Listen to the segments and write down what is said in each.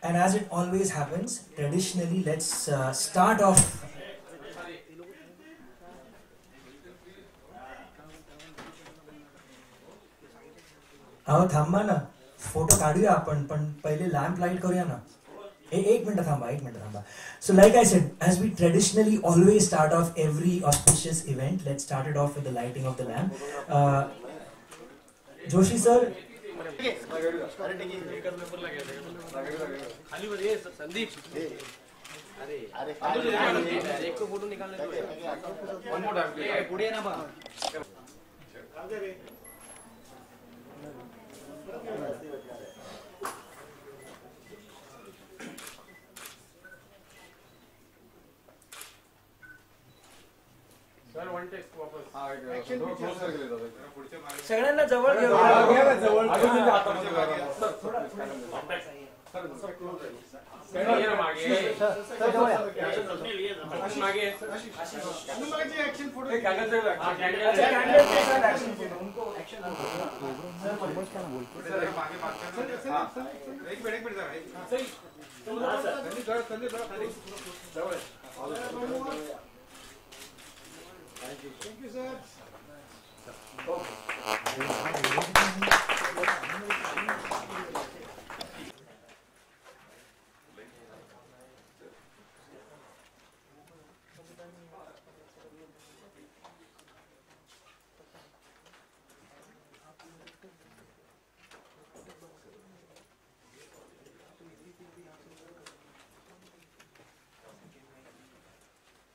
And as it always happens, traditionally, let's start off. अहो थांबा ना, फोटो काढूया आपण, पण पहिले लॅम्प लाईट करूया ना. एक मिनिट थांबा. So like I said, as we traditionally always start off every auspicious event, let's start it off with the lighting of the lamp. Joshi sir. सगळ्यांना जवळ घेऊन Thank you, sir.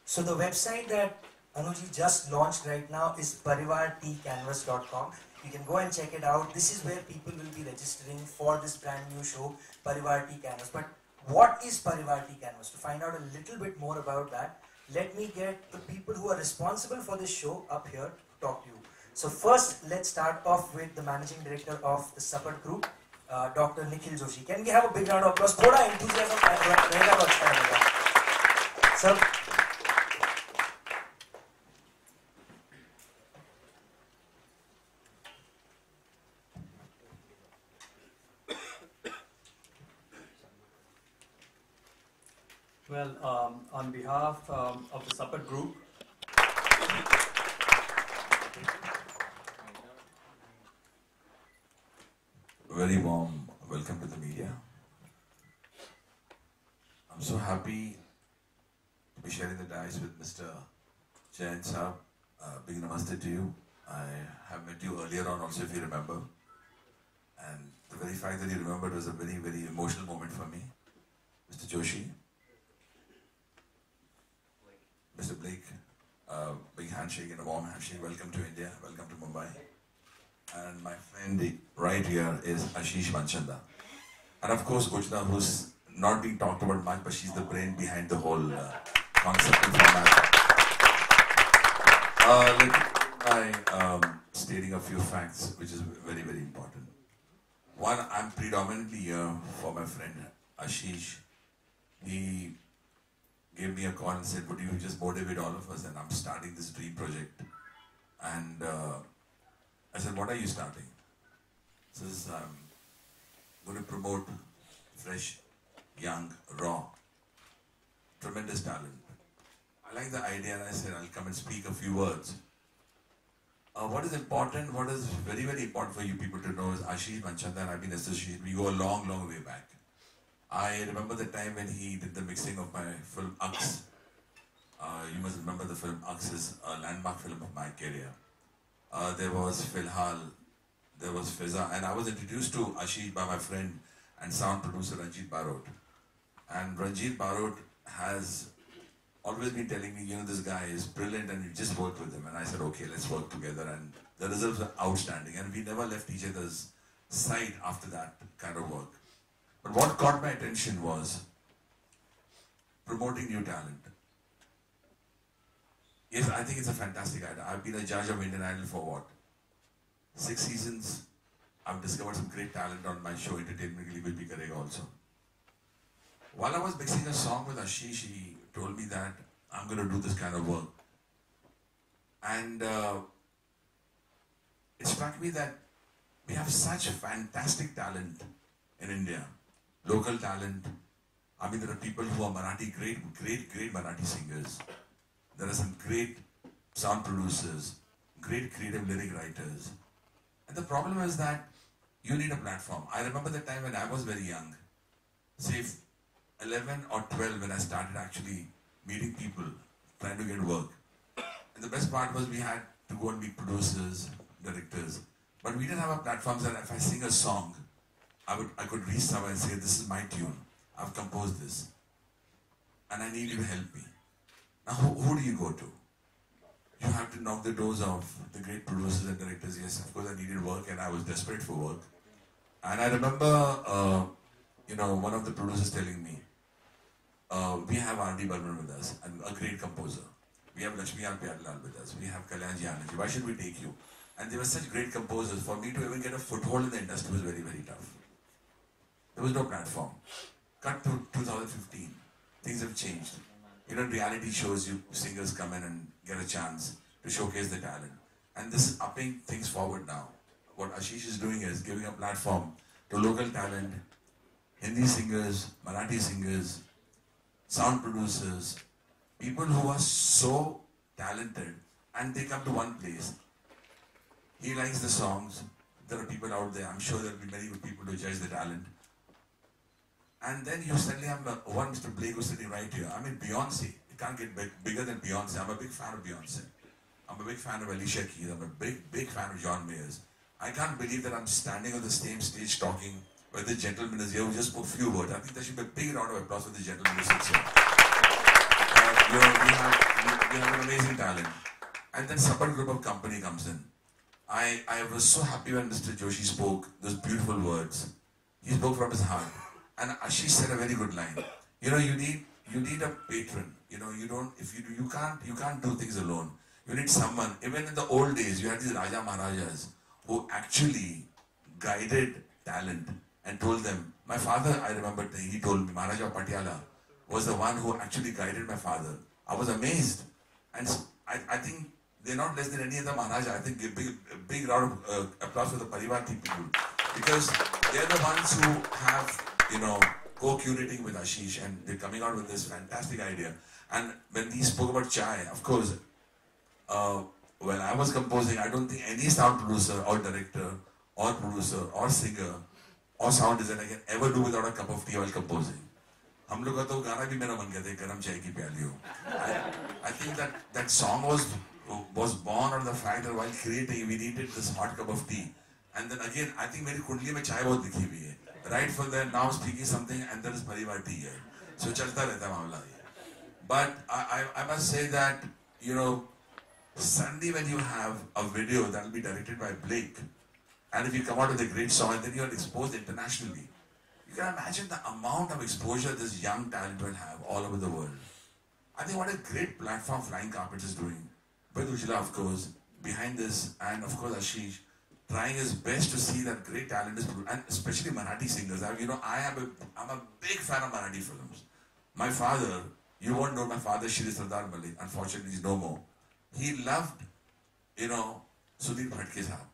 So the website that Anuji just launched right now is parivartcanvas.com. You can go and check it out. This is where people will be registering for this brand new show, Parivar T Canvas. But what is Parivar T Canvas? To find out a little bit more about that, let me get the people who are responsible for this show up here to talk to you. So first, let's start off with the managing director of the Support Group, Dr. Nikhil Joshi. Can we have a big round of applause? Thoda enthusiasm rahega to acha lahega. Sir. Well, on behalf of the Support Group, very warm welcome to the media. I'm so happy to be sharing the dice with Mr. Jain Saab. Big namaste to you. I have met you earlier on also, if you remember. And the very fact that you remembered was a very, very emotional moment for me. Mr. Joshi, Mr. Blake, big handshake and a warm handshake. Welcome to India, welcome to Mumbai. And my friend right here is Ashish Manchanda. And of course, Gujna, who's not being talked about much, but she's the brain behind the whole concept and format. Let me begin by stating a few facts, which is very, very important. One, I'm predominantly here for my friend Ashish. He gave me a call and said, would you just motivate all of us? And I'm starting this dream project. And I said, what are you starting? He says, I'm going to promote fresh, young, raw, tremendous talent. I like the idea, and I said, I'll come and speak a few words. What is important, what is very, very important for you people to know is Ashish Manchanda and I've been associated. We go a long, long way back. I remember the time when he did the mixing of my film Aks. You must remember the film Aks is a landmark film of my career. There was Filhal, there was Fiza, and I was introduced to Ashish by my friend and sound producer Ranjit Barot. And Ranjit Barot has always been telling me, you know, this guy is brilliant and you just work with him. And I said, okay, let's work together. And the results were outstanding. And we never left each other's side after that kind of work. But what caught my attention was promoting new talent. Yes, I think it's a fantastic idea. I've been a judge of Indian Idol for what? 6 seasons. I've discovered some great talent on my show, Entertainment Will Be Karega also. While I was mixing a song with Ashish, he told me that I'm going to do this kind of work. And it struck me that We have such fantastic talent in India. Local talent. I mean, there are people who are Marathi, great Marathi singers. There are some great sound producers, great creative lyric writers. And the problem is that you need a platform. I remember the time when I was very young, say 11 or 12, when I started actually meeting people, trying to get work. And the best part was we had to go and meet producers, directors. But we didn't have a platform that if I sing a song, I could reach someone and say, this is my tune. I've composed this. And I need you to help me. Now, who do you go to? You have to knock the doors of the great producers and directors. Yes, of course, I needed work and I was desperate for work. And I remember, one of the producers telling me, we have R.D. Burman with us, and a great composer. We have Lakshmi R. Pyarelal with us. We have Kalyanji Anandji. Why should we take you? And they were such great composers. For me to even get a foothold in the industry was very, very tough. There was no platform. Cut to 2015. Things have changed. In reality shows, singers come in and get a chance to showcase the talent. And this is upping things forward now. What Ashish is doing is giving a platform to local talent, Hindi singers, Marathi singers, sound producers, people who are so talented and they come to one place. He likes the songs. There are people out there. I'm sure there will be many good people to judge the talent. And then you suddenly have one Mr. Blake who's sitting right here. I mean, Beyonce. It can't get bigger than Beyonce. I'm a big fan of Beyonce. I'm a big fan of Alicia Keys. I'm a big fan of John Mayers. I can't believe that I'm standing on the same stage talking where the gentleman is here who just spoke a few words. I think there should be a big round of applause for the gentleman who sits here. We have an amazing talent. And then Support Group of Company comes in. I was so happy when Mr. Joshi spoke those beautiful words. He spoke from his heart. And Ashish said a very good line. You need a patron. You can't do things alone. You need someone. Even in the old days, you had these Raja Maharajas who actually guided talent and told them. My father, I remember, he told me, Maharaja Patiala was the one who actually guided my father. I was amazed. And I think they're not less than any other Maharaja. I think a big round of applause for the Parivar people. Because they're the ones who have, co-curating with Ashish, and they're coming out with this fantastic idea. And when he spoke about chai, of course, when I was composing, I don't think any sound producer or director or producer or singer or sound designer can ever do without a cup of tea while composing. हम लोग का तो गाना भी मेरा मन कहते हैं गरम चाय की प्याली हो. I think that song was born out of the fact that while creating we needed this hot cup of tea. And then again, I think मेरी कुंडली में चाय बहुत लिखी हुई है. Right from there, now speaking something, and there is Parivar tea here. So चलता रहता मामला ये. But I must say that, suddenly when you have a video that will be directed by Blake, and if you come out with a great song and then you are exposed internationally, you can imagine the amount of exposure this young talent will have all over the world. I think what a great platform Flying Carpets is doing. With Ujjwala, of course, behind this, and of course Ashish, trying his best to see that great talent is, and especially Marathi singers. I'm a big fan of Marathi films. My father, you won't know my father, Shri Sardar Malik, unfortunately he's no more. He loved, Sudhir Bhatke sahab.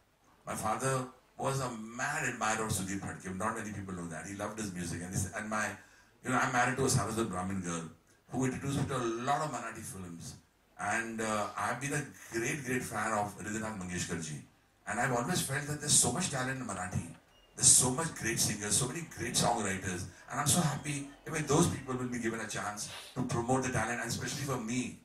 My father was a mad admirer of Sudhir Bhatke. Not many people know that. He loved his music. And I'm married to a Saraswat Brahmin girl who introduced me to a lot of Marathi films. And I've been a great fan of Hridaynath Mangeshkar ji. And I've always felt that there's so much talent in Marathi. There's so much great singers, so many great songwriters. And I'm so happy if those people will be given a chance to promote the talent. And especially for me,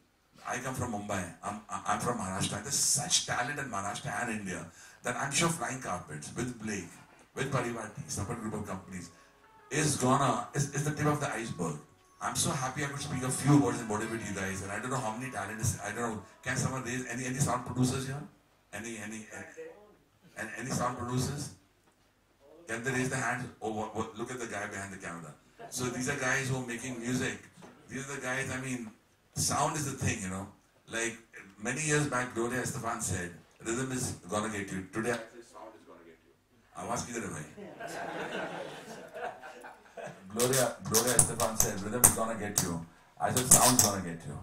I come from Mumbai. I'm from Maharashtra. There's such talent in Maharashtra and India that I'm sure Flying Carpets with Blake, with Parivar, Support Group of Companies, is the tip of the iceberg. I'm so happy I could speak a few words and motivate you guys. And I don't know how many talents. I don't know. Can someone raise any sound producers here? Any sound producers? Can they raise their hands? Oh, look at the guy behind the camera. So these are guys who are making music. These are the guys, sound is the thing, Like many years back, Gloria Estefan said, rhythm is gonna get you. Today, I say sound is gonna get you. Awaaz kidhar hai bhai? Gloria Estefan said, rhythm is gonna get you. I said, sound is gonna get you.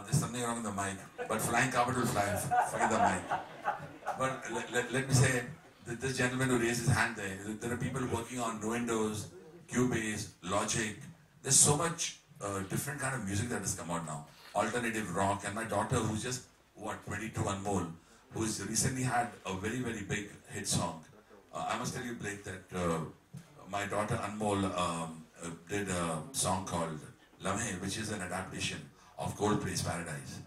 There's something wrong with the mic, but Flying Carpet will fly. Forget the mic. But let me say, this gentleman who raised his hand there are people working on Nuendos, Cubase, Logic. There's so much different kind of music that has come out now. Alternative rock, and my daughter who's just, 22 Anmol, who's recently had a very, very big hit song. I must tell you, Blake, that my daughter Anmol did a song called Lamhe, which is an adaptation of Coldplay's Paradise.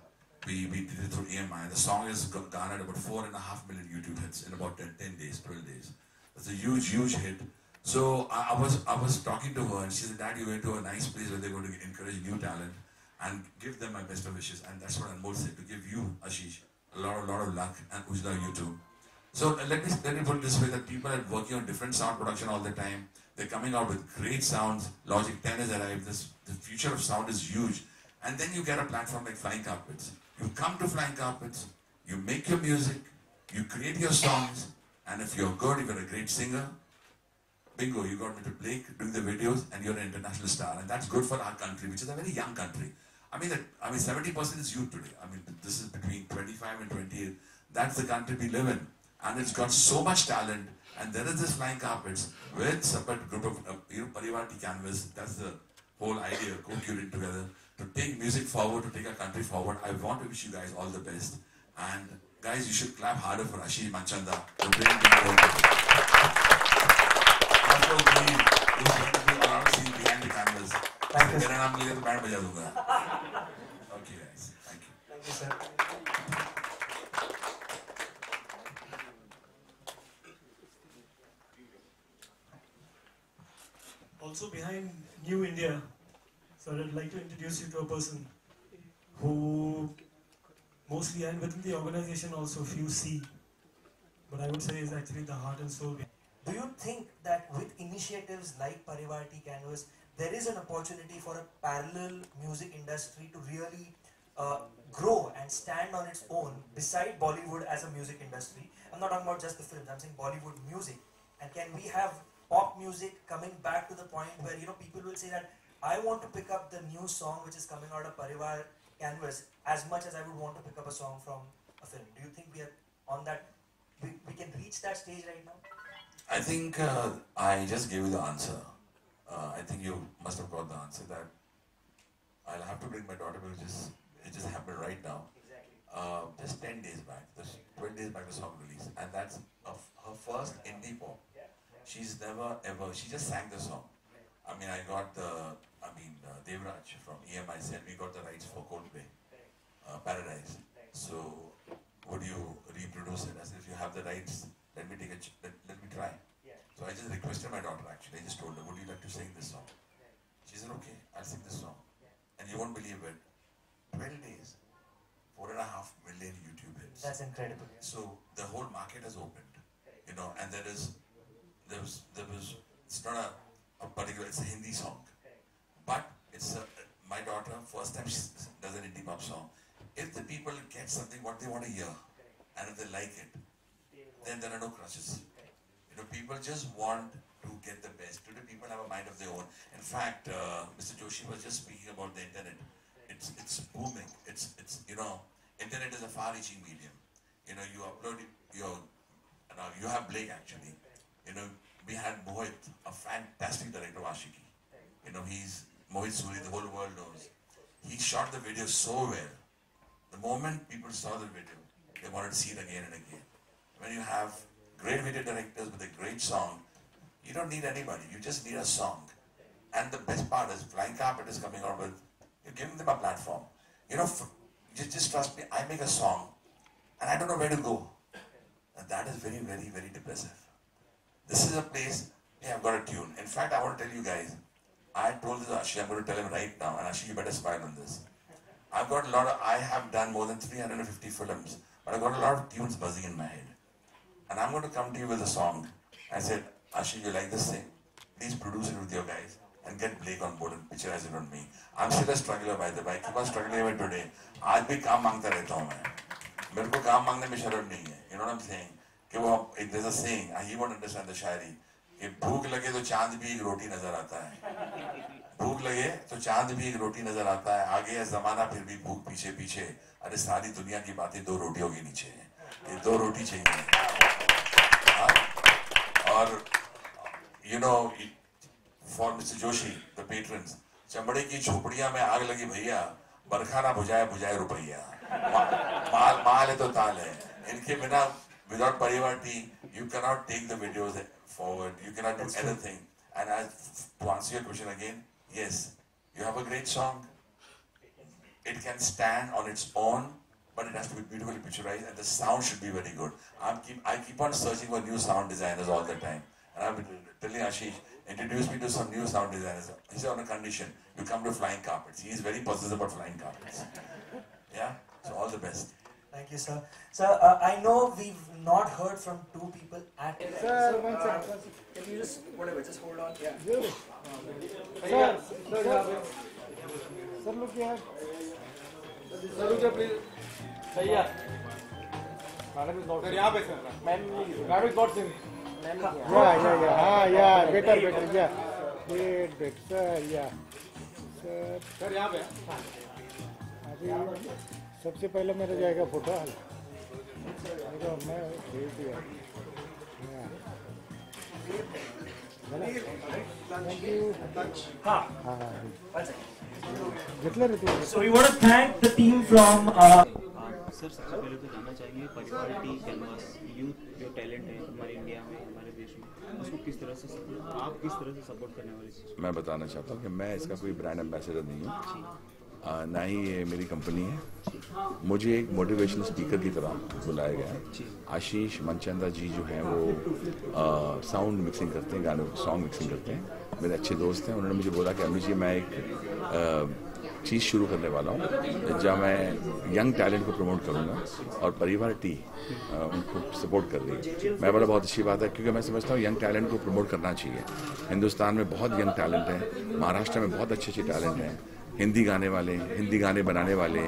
We did it through EMI. The song has garnered about 4.5 million YouTube hits in about 10 days, 12 days. It's a huge, huge hit. So I was talking to her and she said, Dad, you went to a nice place where they're going to encourage new talent and give them my best of wishes. And that's what Anmol said, to give you, Ashish, a lot of luck, and Ujla, you too. So let me put it this way, that people are working on different sound production all the time. They're coming out with great sounds. Logic 10 has arrived. The future of sound is huge. And then you get a platform like Flying Carpets. You come to Flying Carpets, you make your music, you create your songs, and if you're good, if you're a great singer, bingo, you got me to Blake doing the videos, and you're an international star. And that's good for our country, which is a very young country. I mean 70% is youth today. I mean, this is between 25 and 28. That's the country we live in. And it's got so much talent. And there is this Flying Carpets with separate group of, Parivar T Canvas. That's the whole idea, co-curate together, to take music forward, to take our country forward. I want to wish you guys all the best. And guys, you should clap harder for Ashish Manchanda, the brain behind behind the canvas. Thank you. मेरा नाम लेके तो band बजा दूंगा. Okay guys, thank you. Thank you, sir. Also behind New India, so I'd like to introduce you to a person who mostly, and within the organization also, few see, but I would say is actually the heart and soul. Do you think that with initiatives like Parivar T Canvas, there is an opportunity for a parallel music industry to really grow and stand on its own beside Bollywood as a music industry? I'm not talking about just the films, I'm saying Bollywood music. And can we have pop music coming back to the point where, people will say that I want to pick up the new song which is coming out of Parivar Canvas as much as I would want to pick up a song from a film? Do you think we are on that, we can reach that stage right now? I think I just gave you the answer. I think you must have got the answer, that I'll have to bring my daughter because it just happened right now. Exactly. Just 10 days back, 20 days back the song released, and that's her first indie pop. She's never ever, she just sang the song. I mean, I got Devraj from EMI said we got the rights for Coldplay, Paradise. So would you reproduce it? I said, if you have the rights, let me take let me try. So I just requested my daughter actually. I just told her, would you like to sing this song? She said, okay, I'll sing this song. And you won't believe it, 12 days, 4.5 million YouTube hits. That's incredible. So the whole market has opened, and there was, it's not a particular, it's a Hindi song. But it's my daughter, first time she does an indie pop song. If the people get something what they want to hear, and if they like it, then there are no crutches. People just want to get the best. Today people have a mind of their own. In fact, Mr. Joshi was just speaking about the internet. It's booming. Internet is a far-reaching medium. You upload you have Blake actually. We had Mohit, a fantastic director of Ashiki. He's Mohit Suri, the whole world knows. He shot the video so well. The moment people saw the video, they wanted to see it again and again. When you have great video directors with a great song, you don't need anybody, you just need a song. And the best part is, Flying Carpet is coming out with, you're giving them a platform. Just trust me, I make a song, and I don't know where to go. And that is very, very, very depressive. This is a place, hey, I've got a tune. In fact, I want to tell you guys, I told this to Ashi, I'm going to tell him right now, and Ashi, you better smile on this. I have done more than 350 films, but I've got a lot of tunes buzzing in my head. And I'm going to come to you with a song. I said, Ashi, you like this thing? Please produce it with your guys and get Blake on board and picturize it on me. I'm still a struggler by the way. I keep on struggling with today. आज भी काम मांगता रहता हूँ मैं. मेरे को काम मांगने में शर्म नहीं है. You know what I'm saying? कि वो there's a saying, he won't understand the शायरी. कि भूख लगे तो चांद भी एक रोटी नजर आता है. भूख लगे तो चांद भी एक रोटी नजर आता है. आगे है जमाना फिर भी भूख पीछे पीछे. अरे सारी दुनिया की बातें 2 रोटियों के नीचे है. ये 2 रोटी चाहिए. और you know, for Mr. Joshi, the patrons, चमड़े की झोपड़ियां में आग लगी भैया, बरखा ना बुझाए बुझाए रुपैया, माल है तो ताल है, इनके बिना without Parivar tea, you cannot take the videos forward, you cannot do anything. And to answer your question again, yes, you have a great song. It can stand on its own, but it has to be beautifully picturized, and the sound should be very good. I keep on searching for new sound designers all the time, and I've been telling Ashish, introduce me to some new sound designers. He said on a condition, you come to flying carpets. He is very possessive about flying carpets. Yeah, so all the best. Thank you, sir. Sir, I know we've not heard from two people at. Sir, one second. Can you just hold on? Yeah. Sir, look here. Sir, look here, please. Sir, yeah. Madam is not. Sir, यहाँ पे sir. Madam is not seen. Yeah. Better. Yeah. Wait, sir. Yeah. Sir. Sir, यहाँ पे. अभी सबसे पहले मेरा जाएगा photo मैं भेज दिया So we want to thank the team from sir सबसे पहले तो जानना चाहेंगे परिवार टी कैनवास यूथ जो टैलेंट है हमारे इंडिया में हमारे देश में उसको किस तरह से आप किस तरह से सपोर्ट करने वाले चीज़ मैं बताना चाहता हूँ कि मैं इसका कोई ब्रांड एम्बेसडर नहीं हूँ, ना ही ये मेरी कंपनी है। मुझे एक मोटिवेशनल स्पीकर की तरह बुलाया गया है। आशीष मनचंदा जी जो हैं वो साउंड मिक्सिंग करते हैं, गानों सॉन्ग मिक्सिंग करते हैं, मेरे अच्छे दोस्त हैं। उन्होंने मुझे बोला कि अनु जी मैं एक चीज़ शुरू करने वाला हूँ जहाँ मैं यंग टैलेंट को प्रमोट करूँगा और परिवार टी उनको सपोर्ट कर रही है। मैं बोला बहुत अच्छी बात है, क्योंकि मैं समझता हूँ यंग टैलेंट को प्रमोट करना चाहिए। हिंदुस्तान में बहुत यंग टैलेंट है, महाराष्ट्र में बहुत अच्छे टैलेंट हैं, हिंदी गाने वाले, हिंदी गाने बनाने वाले,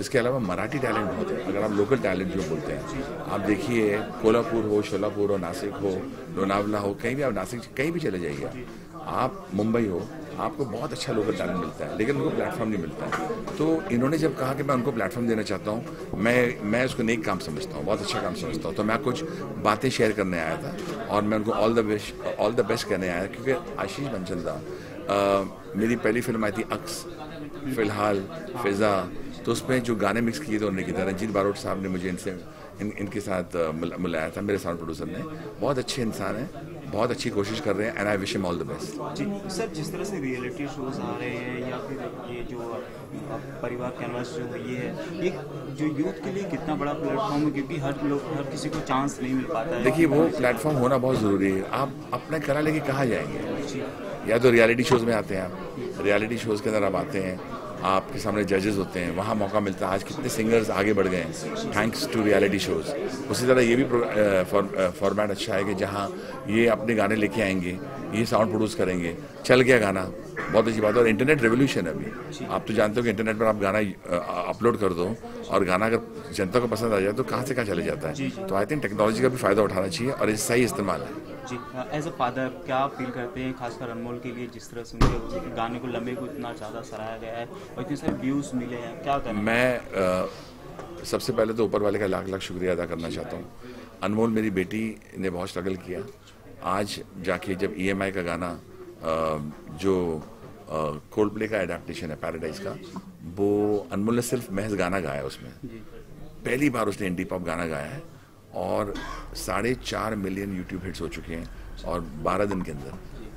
इसके अलावा मराठी टैलेंट बहुत है। अगर आप लोकल टैलेंट जो बोलते हैं, आप देखिए कोल्हापुर हो, शोलापुर हो, नासिक हो, लोनावला हो, कहीं भी आप नासिक कहीं भी चले जाइए, आप मुंबई हो, आपको बहुत अच्छा लोकल टैलेंट मिलता है, लेकिन उनको प्लेटफॉर्म नहीं मिलता है। तो इन्होंने जब कहा कि मैं उनको प्लेटफॉर्म देना चाहता हूँ, मैं उसको नेक काम समझता हूँ, बहुत अच्छा काम समझता हूँ। तो मैं कुछ बातें शेयर करने आया था और मैं उनको ऑल द बेस्ट कहने आया, क्योंकि आशीष मनचंदा मेरी पहली फिल्म आई थी अक्स, फिलहाल, फिजा, तो उसमें जो गाने मिक्स किए थे उन्होंने किया था। रंजीत बारोट साहब ने मुझे इनके साथ मिलाया था, मेरे साउंड प्रोड्यूसर ने। बहुत अच्छे इंसान हैं, बहुत अच्छी कोशिश कर रहे हैं, and I wish him all the best. जी सर, जिस तरह से रियलिटी शोज आ रहे हैं या फिर ये जो परिवार कैनवास जो ये है, ये जो यूथ के लिए कितना बड़ा प्लेटफॉर्म है, क्योंकि हर किसी को चांस नहीं मिल पाता है। देखिए वो प्लेटफॉर्म होना बहुत ज़रूरी है। आप अपना कला लेके कहाँ जाएंगे? या तो रियलिटी शोज़ में आते हैं, आप रियलिटी शोज़ के अंदर आप आते हैं, आपके सामने जजेस होते हैं, वहाँ मौका मिलता है। आज कितने सिंगर्स आगे बढ़ गए हैं थैंक्स टू रियलिटी शोज़। उसी तरह ये भी फॉर्मेट अच्छा है कि जहाँ ये अपने गाने लेके आएंगे, ये साउंड प्रोड्यूस करेंगे, चल गया गाना, बहुत अच्छी बात है। और इंटरनेट रेवोल्यूशन है अभी, आप तो जानते हो कि इंटरनेट पर आप गाना अपलोड कर दो और गाना अगर जनता को पसंद आ जाए तो कहाँ से कहाँ चले जाता है। तो आई थिंक टेक्नोलॉजी का भी फ़ायदा उठाना चाहिए और इस सही इस्तेमाल है। जी, एज अ फादर क्या आप फील करते हैं, खासकर अनमोल के लिए, जिस तरह से उनके गाने को लम्बे को इतना ज़्यादा सराहा गया है और इतने सारे व्यूज़ मिले हैं, क्या करें? मैं सबसे पहले तो ऊपर वाले का लाख लाख शुक्रिया अदा करना चाहता हूँ। अनमोल मेरी बेटी ने बहुत स्ट्रगल किया, आज जाके जब EMI का गाना जो कोल्ड प्ले का एडेप्टेशन है पैराडाइज का, वो अनमोल ने सिर्फ महज गाना गाया है। उसमें पहली बार उसने इंडी पॉप गाना गाया है और 4.5 मिलियन यूट्यूब हिट्स हो चुके हैं और 12 दिन के अंदर।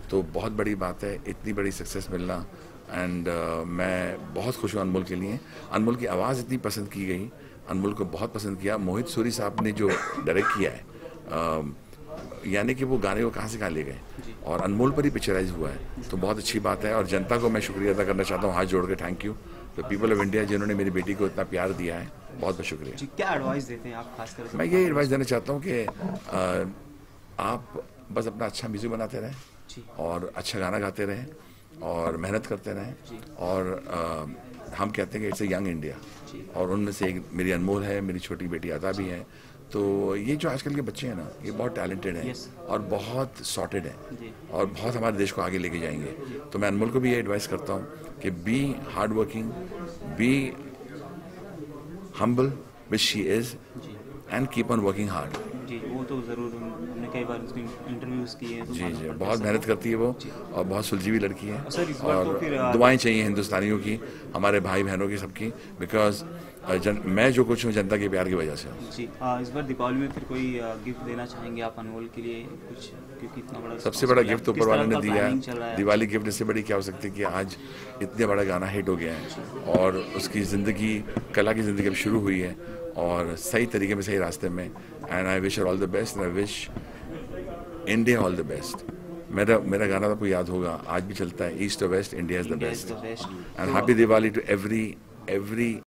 तो बहुत बड़ी बात है इतनी बड़ी सक्सेस मिलना, एंड मैं बहुत खुश हूँ अनमोल के लिए। अनमोल की आवाज़ इतनी पसंद की गई, अनमोल को बहुत पसंद किया। मोहित सूरी साहब ने जो डायरेक्ट किया है, यानी कि वो गाने को कहाँ से कहाँ ले गए और अनमोल पर ही पिक्चराइज हुआ है, तो बहुत अच्छी बात है। और जनता को मैं शुक्रिया अदा करना चाहता हूँ, हाथ जोड़ के thank you the people of India जिन्होंने मेरी बेटी को इतना प्यार दिया है, बहुत बहुत शुक्रिया। जी, क्या एडवाइस देते हैं आप खासकर? मैं ये एडवाइस देना चाहता हूँ कि आप बस अपना अच्छा म्यूजिक बनाते रहें और अच्छा गाना गाते रहें और मेहनत करते रहें। और हम कहते हैं कि इट्स ए यंग इंडिया, और उनमें से एक मेरी अनमोल है, मेरी छोटी बेटी अदा भी है। तो ये जो आजकल के बच्चे हैं ना, ये बहुत टैलेंटेड हैं और बहुत सॉर्टेड हैं और बहुत हमारे देश को आगे लेके जाएंगे। तो मैं अनमोल को भी ये एडवाइस करता हूँ कि be hard working, be humble which she is, and keep on working hard. जी, वो तो ज़रूर हमने कई बार उसकी इंटरव्यूज़ किए हैं। तो जी मालूम जी, पड़ता बहुत है मेहनत सर। करती है वो और बहुत सुलझी हुई लड़की है। सर, इस बार तो और फिर दुआएं चाहिए हिंदुस्तानियों की, हमारे भाई बहनों की, सबकी, बिकॉज मैं जो कुछ हूँ जनता के प्यार की वजह से हूँ। जी, इस बार दीपावली में फिर कोई गिफ्ट देना चाहेंगे आप अनमोल के लिए कुछ, क्योंकि इतना बड़ा सबसे बड़ा गिफ्ट तो किस ऊपर वाले तरह ने का दिया प्लानिंग चल रहा है। है? दिवाली गिफ्ट इससे बड़ी क्या हो सकती है कि आज इतने बड़ा गाना हिट हो गया है और उसकी ज़िंदगी, कला की ज़िंदगी अब शुरू हुई है और सही तरीके में, सही रास्ते में। And I wish her all the best and I wish India all the best. मेरा गाना आपको याद होगा, आज भी चलता है, ईस्ट और west, India is the India is best. the best. And happy Diwali to every